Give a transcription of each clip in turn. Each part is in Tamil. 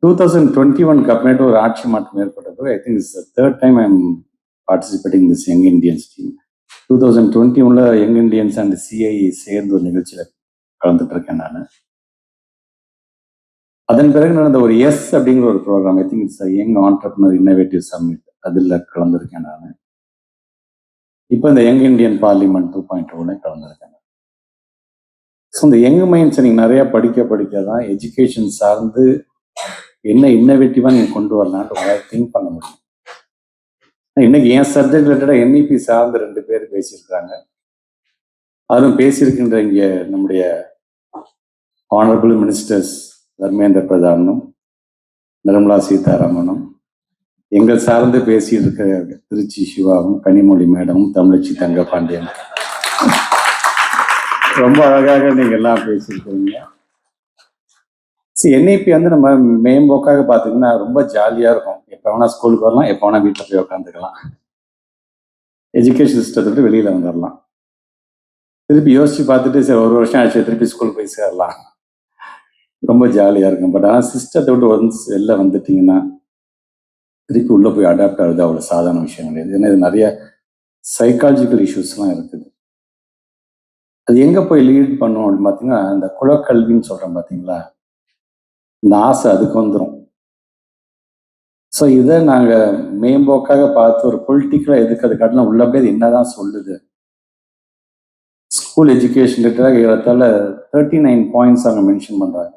2021 அப்புறமேட்டு ஒரு ஆட்சி மாற்றம் ஏற்பட்டது. ஐ think it's third time I am participating this young Indians team. 2021 young Indians and CI சேர்ந்து ஒரு நிகழ்ச்சியில் கலந்துட்டு இருக்கேன் நான். அதன் பிறகு நடந்த ஒரு எஸ் அப்படிங்கிற ஒரு programme, I think it's young entrepreneur innovative summit, அதில் கலந்துருக்கேன் நான். இப்போ இந்த யங் இண்டியன் பார்லிமெண்ட் 2.0 கலந்துருக்கேன். ஸோ இந்த யங் மைண்ட்ஸை நீங்கள் நிறையா படிக்க தான் எஜுகேஷன் சார்ந்து என்ன இன்னோவேட்டிவாக நீங்கள் கொண்டு வரலான்ட்டு உங்களால் திங்க் பண்ண முடியும். இன்னைக்கு என் சப்ஜெக்ட் ரிலேட்டடாக என்இபி சார்ந்து 2 பேர் பேசியிருக்கிறாங்க. அதுவும் பேசியிருக்கின்ற இங்கே நம்முடைய ஆனரபிள் மினிஸ்டர்ஸ் தர்மேந்திர பிரதானும் நிர்மலா சீதாராமனும், எங்கள் சார்ந்து பேசிட்டு இருக்க திருச்சி சிவாவும் கனிமொழி மேடமும் தமிழச்சி தங்கபாண்டியன் ரொம்ப அழகாக நீங்க எல்லாம் பேசியிருக்கீங்க. என்ஐபி வந்து நம்ம மேம்போக்காக பார்த்தீங்கன்னா ரொம்ப ஜாலியாக இருக்கும். எப்போ வேணா ஸ்கூலுக்கு வரலாம், எப்போ வேணா வீட்டில் போய் உட்காந்துக்கலாம், எஜுகேஷன் சிஸ்டத்தை விட்டு வெளியில் வந்துடலாம். திருப்பி யோசிச்சு பார்த்துட்டு சரி ஒரு வருஷம் ஆச்சு திருப்பி ஸ்கூலுக்கு போய் சேரலாம், ரொம்ப ஜாலியாக இருக்கும். பட் ஆனால் சிஸ்டத்தை விட்டு ஒன்ஸ் வெளில வந்துட்டிங்கன்னா திருப்பி உள்ளே போய் அடாப்ட் ஆகுது அவ்வளோ சாதாரண விஷயம் கிடையாது. ஏன்னா இது நிறைய சைக்காலஜிக்கல் இஷ்யூஸ்லாம் இருக்குது. அது எங்கே போய் லீட் பண்ணும் அப்படின்னு பார்த்தீங்கன்னா, இந்த குலக்கல்வின்னு சொல்கிறோம் பார்த்தீங்களா, இந்த ஆசை அதுக்கு வந்துடும். ஸோ இதை நாங்கள் மேம்போக்காக பார்த்து ஒரு பொலிட்டிக்கலாக எதுக்கு அது காட்டினா உள்ளபடியே அது என்னதான் சொல்லுது. ஸ்கூல் எஜுகேஷன் ரிலேட்டடாக ஏறத்தால 39 பாயிண்ட்ஸ் அவங்க மென்ஷன் பண்ணுறாங்க.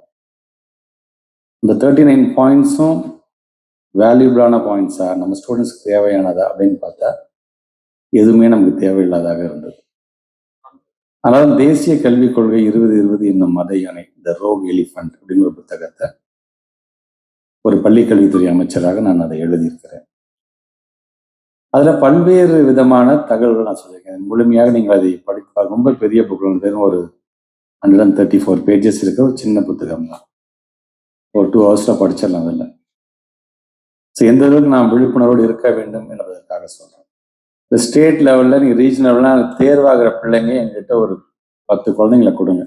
இந்த 39 பாயிண்ட்ஸும் வேல்யூபிளான பாயிண்ட்ஸா, நம்ம ஸ்டூடெண்ட்ஸ்க்கு தேவையானதா அப்படின்னு பார்த்தா எதுவுமே நமக்கு தேவையில்லாதாக இருந்தது. அதனால தேசிய கல்விக் கொள்கை 2020 என்னும் மத யானை, த ரோக் எலிஃபண்ட் அப்படிங்கிற புத்தகத்தை ஒரு பள்ளிக்கல்வித்துறை அமைச்சராக நான் அதை எழுதியிருக்கிறேன். அதில் பல்வேறு விதமான தகவல்கள் நான் சொல்லியிருக்கேன். முழுமையாக நீங்கள் அதை படிப்பார். ரொம்ப பெரிய புத்தகம், வெறும் ஒரு 134 பேஜஸ் இருக்க ஒரு சின்ன புத்தகம் தான். ஒரு 2 ஹவர்ஸில் படிச்சிடலாம். அதில் ஸோ எந்த அளவுக்கு நான் விழிப்புணர்வோடு இருக்க வேண்டும் என்பதற்காக சொல்கிறேன். இந்த ஸ்டேட் லெவலில் நீங்கள் ரீஜனல் லெவலில் தேர்வாகிற பிள்ளைங்க எங்கிட்ட ஒரு 10 குழந்தைங்களை கொடுங்க.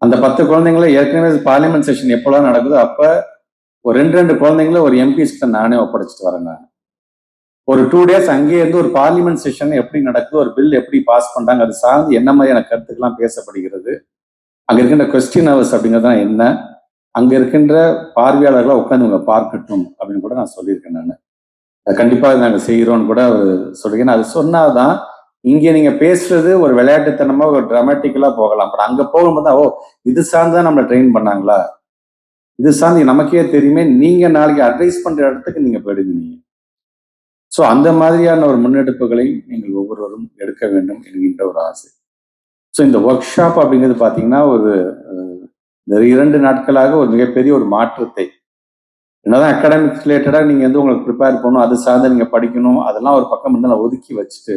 அந்த 10 குழந்தைங்கள ஏற்கனவே பார்லிமெண்ட் செஷன் எப்போலாம் நடக்குதோ அப்போ ஒரு 2 குழந்தைங்கள ஒரு எம்பிஸ்கிட்ட நானே ஒப்படைச்சிட்டு வரேன். நான் ஒரு 2 days அங்கேயே இருந்து ஒரு பார்லிமெண்ட் செஷன் எப்படி நடக்குது, ஒரு பில் எப்படி பாஸ் பண்றாங்க, அது சார்ந்து என்ன மாதிரியான கருத்துக்கெல்லாம் பேசப்படுகிறது, அங்க இருக்கின்ற கொஸ்டின் ஹவர்ஸ் அப்படிங்கிறதான் என்ன, அங்க இருக்கின்ற பார்வையாளர்களா உட்காந்து உங்க பார்க்கட்டும் அப்படின்னு கூட நான் சொல்லியிருக்கேன். நான் அதை கண்டிப்பாக நாங்கள் செய்கிறோன்னு கூட சொல்லியிருக்கேன். அது சொன்னாதான் இங்கே நீங்க பேசுறது ஒரு விளையாட்டுத்தனமா ஒரு டிராமட்டிக்கலா போகலாம். பட் அங்க போகும்போது ஓ இது சார்ந்துதான் நம்மளை ட்ரெயின் பண்ணாங்களா, இது சார்ந்து நமக்கே தெரியுமே, நீங்க நாளைக்கு அட்வைஸ் பண்ற இடத்துக்கு நீங்க போயிடுங்க நீங்க. ஸோ அந்த மாதிரியான ஒரு முன்னெடுப்புகளை நீங்கள் ஒவ்வொருவரும் எடுக்க வேண்டும் என்கின்ற ஒரு ஆசை. ஸோ இந்த ஒர்க் ஷாப் அப்படிங்கிறது பார்த்தீங்கன்னா ஒரு 2 நாட்களாக ஒரு மிகப்பெரிய ஒரு மாற்றத்தை, என்னதான் அகாடமிக்ஸ் ரிலேட்டடாக நீங்கள் வந்து உங்களுக்கு ப்ரிப்பேர் பண்ணணும், அது சார்ந்து நீங்கள் படிக்கணும், அதெல்லாம் ஒரு பக்கம் வந்து நான் ஒதுக்கி வச்சுட்டு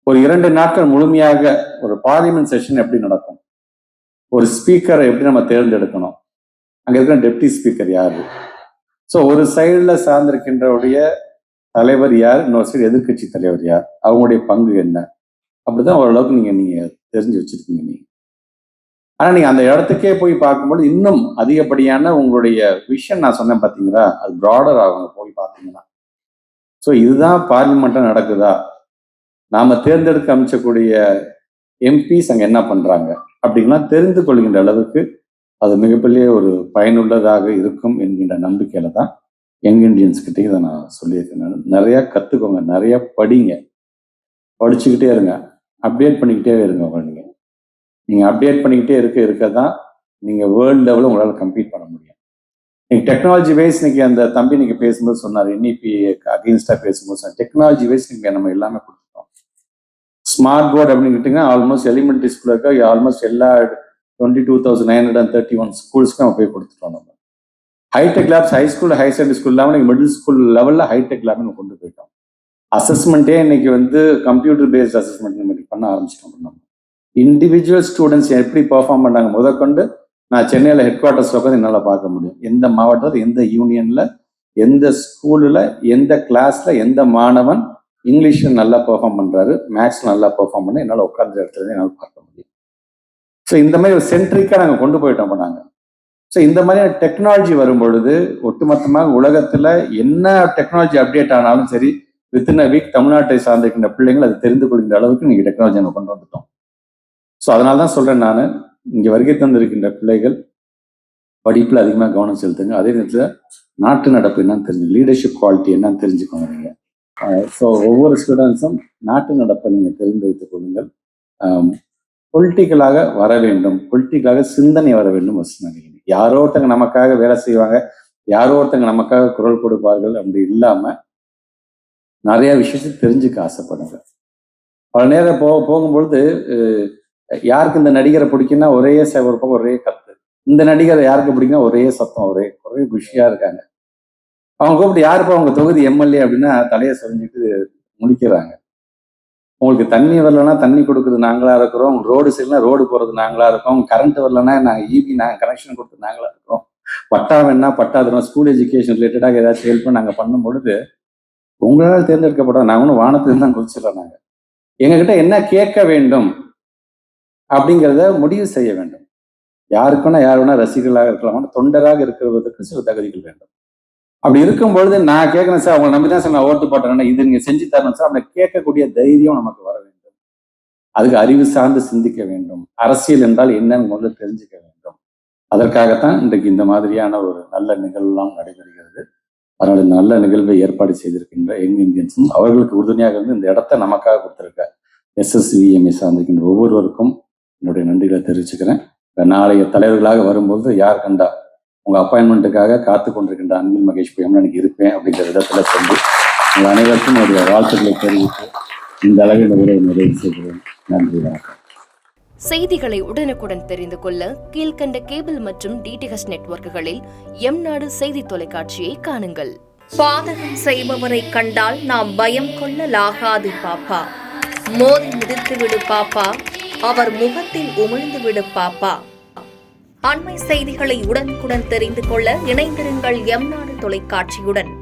ஒரு 2 நாட்கள் முழுமையாக ஒரு பார்லிமெண்ட் செஷன் எப்படி நடக்கும், ஒரு ஸ்பீக்கரை எப்படி நம்ம தேர்ந்தெடுக்கணும், அங்கே இருக்கிற டெப்டி ஸ்பீக்கர் யாரு, ஸோ ஒரு சைடில் சார்ந்திருக்கின்றவுடைய தலைவர் யார், இன்னொரு சைடு எதிர்கட்சி தலைவர் யார், அவங்களுடைய பங்கு என்ன, அப்படிதான் ஓரளவுக்கு நீங்க தெரிஞ்சு வச்சிருக்கீங்க நீங்க. ஆனா நீங்க அந்த இடத்துக்கே போய் பார்க்கும்போது இன்னும் அதிகப்படியான உங்களுடைய விஷன், நான் சொன்னேன் பார்த்தீங்களா, அது ப்ராடர் ஆகும் போய் பார்த்தீங்கன்னா. ஸோ இதுதான் பார்லிமெண்ட்டா நடக்குதா, நாம தேர்ந்தெடுக்க அமைச்சக்கூடிய எம்பிஸ் அங்க என்ன பண்றாங்க அப்படின்லாம் தெரிந்து கொள்கின்ற அளவுக்கு அது மிகப்பெரிய ஒரு பயனுள்ளதாக இருக்கும் என்கின்ற நம்பிக்கையில தான் யங் இண்டியன்ஸ் கிட்டே இதை நான் சொல்லியிருக்கேன். நிறைய கத்துக்கோங்க, நிறைய படிங்க, படிச்சுக்கிட்டே இருங்க, அப்டேட் பண்ணிக்கிட்டே இருங்க. நீங்க அப்டேட் பண்ணிக்கிட்டே இருக்க தான் நீங்க வேர்ல்டு லெவலில் உங்களால் கம்பீட் பண்ண முடியும். நீங்க டெக்னாலஜி வைஸ் இன்னைக்கு அந்த தம்பி நீங்க பேசும்போது சொன்னார், என்இபி அகெயின்ஸ்டா பேசும்போது சொன்னார், டெக்னாலஜி வைஸ் நீங்க நம்ம எல்லாமே கொடுத்துட்டோம். ஸ்மார்ட் போர்டு அப்படின்னு கேட்டீங்கன்னா ஆல்மோஸ்ட் எலிமெண்ட்ரி ஸ்கூல் இருக்க ஆல்மோஸ்ட் எல்லா 22,931 ஸ்கூல்ஸ்க்கு நம்ம போய் கொடுத்துட்டோம். நம்ம hi tech labs high school high secondary school இல்லாமல் மிடில் ஸ்கூல் லெவலில் ஹைடெக் லேப் நம்ம கொண்டு போயிட்டோம். அசஸ்மெண்ட்டே இன்னைக்கு வந்து கம்ப்யூட்டர் பேஸ்ட் அசஸ்மெண்ட் நம்ம பண்ண ஆரம்பிச்சிட்டோம். நம்ம இண்டிவிஜுவல் ஸ்டூடெண்ட்ஸ் எப்படி பெர்ஃபார்ம் பண்ணாங்க முதற்கொண்டு நான் சென்னையில் ஹெட் குவார்ட்டர்ஸில் உட்காந்து என்னால் பார்க்க முடியும். எந்த மாவட்டத்தில், எந்த யூனியனில், எந்த ஸ்கூலில், எந்த கிளாஸில் எந்த மாணவன் இங்கிலீஷில் நல்லா பெர்ஃபார்ம் பண்ணுறாரு, மேக்ஸ் நல்லா பெர்ஃபார்ம் பண்ண என்னால் உட்காந்து இடத்துல என்னால் பார்க்க முடியும். ஸோ இந்த மாதிரி ஒரு சென்ட்ரிக்காக நாங்கள் கொண்டு போயிட்டோம். நாங்கள் ஸோ இந்த மாதிரியான டெக்னாலஜி வரும்பொழுது ஒட்டுமொத்தமாக உலகத்துல என்ன டெக்னாலஜி அப்டேட் ஆனாலும் சரி, வித்தின் அ வீக் தமிழ்நாட்டை சார்ந்திருக்கின்ற பிள்ளைங்கள் அதை தெரிந்து கொள்கின்ற அளவுக்கு நீங்க டெக்னாலஜி நம்ம கொண்டு வந்துட்டோம். ஸோ அதனால தான் சொல்றேன் நான், இங்க வருகை தந்திருக்கின்ற பிள்ளைகள் படிப்புல அதிகமாக கவனம் செலுத்துங்க. அதே நேரத்தில் நாட்டு நடப்பு என்னன்னு தெரிஞ்சு, லீடர்ஷிப் குவாலிட்டி என்னன்னு தெரிஞ்சுக்கோங்க நீங்க. ஸோ ஒவ்வொரு ஸ்டூடெண்ட்ஸும் நாட்டு நடப்பை நீங்க தெரிந்து வைத்துக் கொள்ளுங்கள். பொலிட்டிக்கலாக வர வேண்டும், பொலிட்டிக்கலாக சிந்தனை வர வேண்டும். நினைக்கிறேன் யாரோ ஒருத்தங்க நமக்காக வேலை செய்வாங்க, யாரோ ஒருத்தங்க நமக்காக குரல் கொடுப்பார்கள் அப்படி இல்லாம நிறைய விஷயத்தை தெரிஞ்சுக்க ஆசைப்படுங்க. பல நேரம் போகும்பொழுது யாருக்கு இந்த நடிகரை பிடிக்குன்னா ஒரே ஒரு பக்கம் ஒரே கத்து, இந்த நடிகரை யாருக்கு பிடிக்கும் ஒரே சத்தம், ஒரே குஷியா இருக்காங்க. அவங்க கூப்பிட்டு யாருப்பா அவங்க தொகுதி எம்எல்ஏ அப்படின்னா தலையை சொரிஞ்சுட்டு முடிக்கிறாங்க. உங்களுக்கு தண்ணி வரலன்னா தண்ணி கொடுக்குறது நாங்களா இருக்கிறோம், ரோடு சரியில்லைனா ரோடு போறது நாங்களா இருக்கோம், கரண்ட் வரலன்னா நாங்கள் ஈபி நாங்கள் கனெக்ஷன் கொடுத்து நாங்களா இருக்கோம், பட்டா வேணா பட்டா தரோம், ஸ்கூல் எஜுகேஷன் ரிலேட்டடாக ஏதாச்சும் ஹெல்ப் நாங்கள் பண்ணும் பொழுது உங்களால் தேர்ந்தெடுக்கப்படும். நாங்கள் ஒன்றும் வானத்துலேருந்து தான் குதிச்சிடறோம். நாங்கள் எங்ககிட்ட என்ன கேட்க வேண்டும் அப்படிங்கிறத முடிவு செய்ய வேண்டும். யாருக்குன்னா யார் வேணா ரசிகர்களாக இருக்கலாம், தொண்டராக இருக்கிறதுக்கு சில தகுதிகள் வேண்டும். அப்படி இருக்கும் பொழுது நான் கேட்கறேன் சார், அவங்க நம்பி தான் சார் நான் ஓட்டு போட்டேன், இது நீங்க செஞ்சு தரணும் சார், அப்படி கேட்கக்கூடிய தைரியம் நமக்கு வர வேண்டும். அதுக்கு அறிவு சார்ந்து சிந்திக்க வேண்டும். அரசியல் என்றால் என்னன்னு முதல்ல தெரிஞ்சுக்க வேண்டும். அதற்காகத்தான் இன்றைக்கு இந்த மாதிரியான ஒரு நல்ல நிகழ்வுலாம் நடைபெறுகிறது. அதனால இந்த நல்ல நிகழ்வை ஏற்பாடு செய்திருக்கின்ற யங் இந்தியன்ஸும் அவர்களுக்கு உறுதுணையாக இருந்து இந்த இடத்தை நமக்காக கொடுத்திருக்க SSVMA சார்ந்திருக்கின்ற ஒவ்வொருவருக்கும் என்னுடைய நன்றிகளை தெரிவிச்சுக்கிறேன். நாளைய தலைவர்களாக வரும்போது யார் கண்டா உங்க அப்பாயின்மெண்ட்டுக்காக காத்து கொண்டிருக்கின்ற அன்பில் மகேஷ் பொய்யாமல எனக்கு இருப்பேன் அப்படிங்கிற விதத்துல சொல்லி உங்கள் அனைவருக்கும் என்னுடைய வாழ்த்துக்களை தெரிவித்து இந்த அளவில் உரையை நிறைவு செய்கிறேன். நன்றி, வணக்கம். செய்திகளை உடனுக்குடன் தெரிந்து கொள்ள கீழ்கண்ட கேபிள் மற்றும் DTH நெட்வொர்க்குகளில் எம்நாடு செய்தி தொலைக்காட்சியை காணுங்கள். பாதகம் செய்பவரை கண்டால் நாம் பயம் கொள்ளலாகாது பாப்பா. மோதி மிதித்து விடு பாப்பா, அவர் முகத்தில் உமிழ்ந்து விடு பாப்பா. அண்மை செய்திகளை உடனுக்குடன் தெரிந்து கொள்ள இணைந்திருங்கள் எம்நாடு தொலைக்காட்சியுடன்.